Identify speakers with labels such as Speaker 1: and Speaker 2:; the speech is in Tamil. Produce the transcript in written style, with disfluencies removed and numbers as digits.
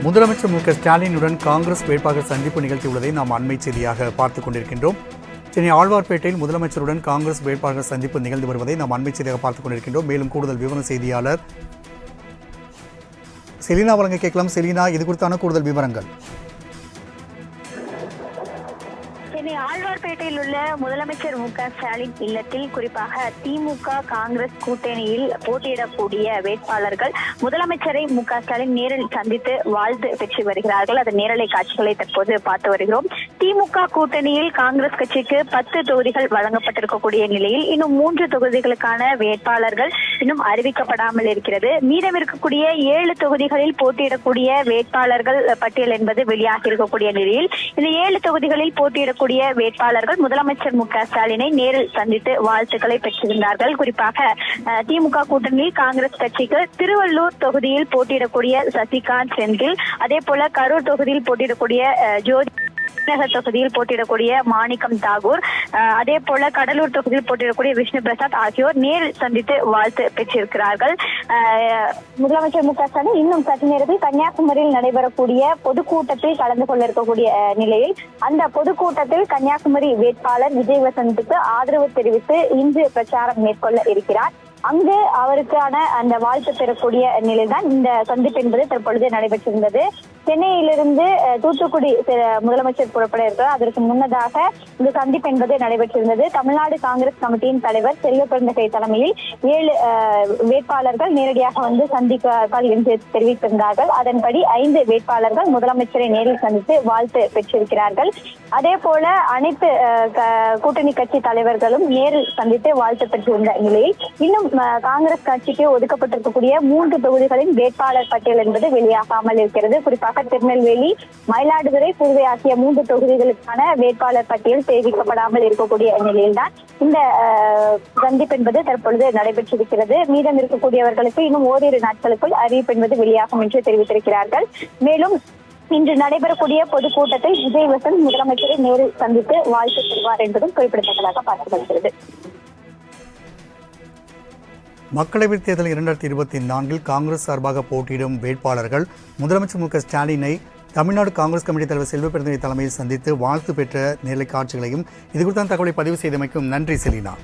Speaker 1: முதலமைச்சர் மு.க.ஸ்டாலினுடன் காங்கிரஸ் வேட்பாளர் சந்திப்பு நிகழ்த்தியுள்ளதை நாம் அண்மை செய்தியாக பார்த்துக் கொண்டிருக்கின்றோம். சென்னை ஆழ்வார்பேட்டையில் முதலமைச்சருடன் காங்கிரஸ் வேட்பாளர் சந்திப்பு நிகழ்ந்து வருவதை நாம் அண்மை செய்தியாக பார்த்துக் கொண்டிருக்கின்றோம். மேலும் கூடுதல் விவரம் செய்தியாளர் செலினா வழங்க கேட்கலாம். செலினா, இது குறித்தான கூடுதல் விவரங்கள்.
Speaker 2: சென்னை ஆழ்வார்பேட்டையில் உள்ள முதலமைச்சர் மு.க.ஸ்டாலின் இல்லத்தில் குறிப்பாக திமுக காங்கிரஸ் கூட்டணியில் போட்டியிடக்கூடிய வேட்பாளர்கள் முதலமைச்சரை மு.க.ஸ்டாலின் நேரில் சந்தித்து வாழ்த்து பெற்று வருகிறார்கள். அதன் நேரலை காட்சிகளை தற்போது பார்த்து வருகிறோம். திமுக கூட்டணியில் காங்கிரஸ் கட்சிக்கு 10 தொகுதிகள் வழங்கப்பட்டிருக்கக்கூடிய நிலையில் இன்னும் 3 தொகுதிகளுக்கான வேட்பாளர்கள் இன்னும் அறிவிக்கப்படாமல் இருக்கிறது. மீதம் இருக்கக்கூடிய 7 தொகுதிகளில் போட்டியிடக்கூடிய வேட்பாளர்கள் பட்டியல் என்பது வெளியாகி இருக்கக்கூடிய நிலையில் இந்த 7 தொகுதிகளில் போட்டியிடக்கூடிய வேட்பாளர்கள் முதலமைச்சர் மு.க.ஸ்டாலினை நேரில் சந்தித்து வாழ்த்துக்களை பெற்றிருந்தார்கள். குறிப்பாக திமுக கூட்டணியில் காங்கிரஸ் கட்சிக்கு திருவள்ளூர் தொகுதியில் போட்டியிடக்கூடிய சசிகாந்த் செந்தில், அதே போல கரூர் தொகுதியில் போட்டியிடக்கூடிய ஜோதி நகர் தொகுதியில் போட்டியிடக்கூடிய மாணிக்கம் தாகூர், அதே போல கடலூர் தொகுதியில் போட்டியிடக்கூடிய விஷ்ணு பிரசாத் ஆகியோர் நேரில் சந்தித்து வாழ்த்து பெற்றிருக்கிறார்கள். முதலமைச்சர் மு.க.ஸ்டாலின் இன்னும் சற்று நேரத்தில் கன்னியாகுமரியில் நடைபெறக்கூடிய பொதுக்கூட்டத்தில் கலந்து கொள்ள இருக்கக்கூடிய நிலையில் அந்த பொதுக்கூட்டத்தில் கன்னியாகுமரி வேட்பாளர் விஜய் வசந்துக்கு ஆதரவு தெரிவித்து இன்று பிரச்சாரம் மேற்கொள்ள இருக்கிறார். அங்கு அவருக்கான அந்த வாழ்த்து பெறக்கூடிய நிலைதான் இந்த சந்திப்பு என்பது தற்பொழுது நடைபெற்றிருந்தது. சென்னையிலிருந்து தூத்துக்குடி முதலமைச்சர் புறப்பட இருக்கிறார். அதற்கு முன்னதாக இந்த சந்திப்பு என்பது நடைபெற்றிருந்தது. தமிழ்நாடு காங்கிரஸ் கமிட்டியின் தலைவர் செல்வ பெருந்தகை தலைமையில் 7 வேட்பாளர்கள் நேரடியாக வந்து சந்திப்பார்கள் என்று தெரிவித்திருந்தார்கள். அதன்படி 5 வேட்பாளர்கள் முதலமைச்சரை நேரில் சந்தித்து வாழ்த்து பெற்றிருக்கிறார்கள். அதே போல அனைத்து கூட்டணி கட்சி தலைவர்களும் நேரில் சந்தித்து வாழ்த்து பெற்றிருந்த நிலையில் இன்னும் காங்கிரஸ் கட்சிக்கு ஒதுக்கப்பட்டிருக்கக்கூடிய 3 தொகுதிகளின் வேட்பாளர் பட்டியல் என்பது வெளியாகாமல் இருக்கிறது. குறிப்பாக திருநெல்வேலி, மயிலாடுதுறை, புதுவை ஆகிய 3 தொகுதிகளுக்கான வேட்பாளர் பட்டியல் தெரிவிக்கப்படாமல் இருக்கக்கூடிய நிலையில்தான் இந்த சந்திப்பு என்பது தற்பொழுது நடைபெற்றிருக்கிறது. மீதம் இருக்கக்கூடியவர்களுக்கு இன்னும் ஓரிரு நாட்களுக்குள் அறிவிப்பு என்பது வெளியாகும் என்று தெரிவித்திருக்கிறார்கள். மேலும் இன்று நடைபெறக்கூடிய பொதுக்கூட்டத்தில் விஜய் வசந்த் முதலமைச்சரை நேரில் சந்தித்து வாழ்த்து பெறுவார் என்பதும் குறிப்பிடத்தக்கதாக பார்க்கப்படுகிறது.
Speaker 1: மக்களவைத் தேர்தல் 2024 காங்கிரஸ் சார்பாக போட்டியிடும் வேட்பாளர்கள் முதலமைச்சர் மு.க.ஸ்டாலினை தமிழ்நாடு காங்கிரஸ் கமிட்டி தலைவர் செல்வ பெருந்தகை தலைமையில் சந்தித்து வாழ்த்து பெற்ற நேரலை காட்சிகளையும் இது குறித்தான தகவலை பதிவு செய்தமைக்கும் நன்றி செலினா.